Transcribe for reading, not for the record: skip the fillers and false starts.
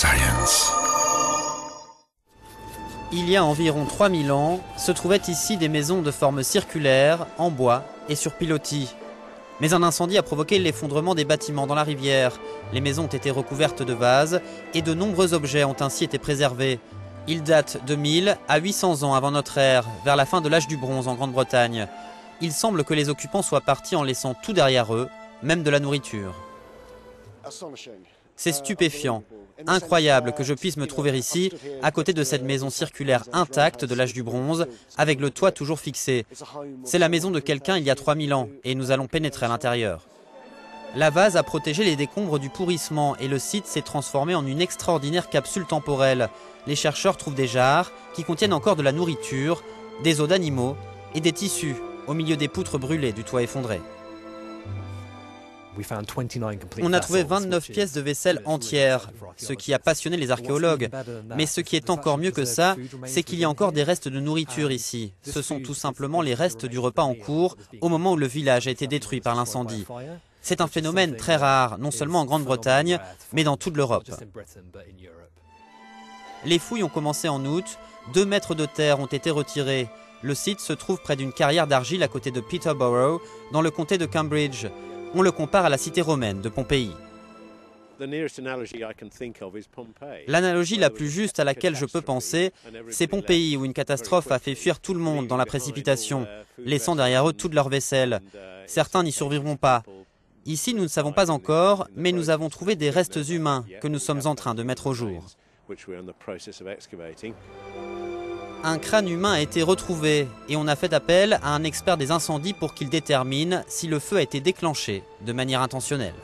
science. Il y a environ 3000 ans, se trouvaient ici des maisons de forme circulaire, en bois et sur pilotis. Mais un incendie a provoqué l'effondrement des bâtiments dans la rivière. Les maisons ont été recouvertes de vases et de nombreux objets ont ainsi été préservés. Ils datent de 1000 à 800 ans avant notre ère, vers la fin de l'âge du bronze en Grande-Bretagne. Il semble que les occupants soient partis en laissant tout derrière eux, même de la nourriture. C'est stupéfiant, incroyable que je puisse me trouver ici, à côté de cette maison circulaire intacte de l'âge du bronze, avec le toit toujours fixé. C'est la maison de quelqu'un il y a 3000 ans, et nous allons pénétrer à l'intérieur. La vase a protégé les décombres du pourrissement, et le site s'est transformé en une extraordinaire capsule temporelle. Les chercheurs trouvent des jarres qui contiennent encore de la nourriture, des os d'animaux et des tissus, au milieu des poutres brûlées du toit effondré. On a trouvé 29 pièces de vaisselle entières, ce qui a passionné les archéologues. Mais ce qui est encore mieux que ça, c'est qu'il y a encore des restes de nourriture ici. Ce sont tout simplement les restes du repas en cours au moment où le village a été détruit par l'incendie. C'est un phénomène très rare, non seulement en Grande-Bretagne, mais dans toute l'Europe. Les fouilles ont commencé en août, 2 mètres de terre ont été retirés. Le site se trouve près d'une carrière d'argile à côté de Peterborough, dans le comté de Cambridge. On le compare à la cité romaine de Pompéi. L'analogie la plus juste à laquelle je peux penser, c'est Pompéi, où une catastrophe a fait fuir tout le monde dans la précipitation, laissant derrière eux toute leur vaisselle. Certains n'y survivront pas. Ici, nous ne savons pas encore, mais nous avons trouvé des restes humains que nous sommes en train de mettre au jour. Un crâne humain a été retrouvé et on a fait appel à un expert des incendies pour qu'il détermine si le feu a été déclenché de manière intentionnelle.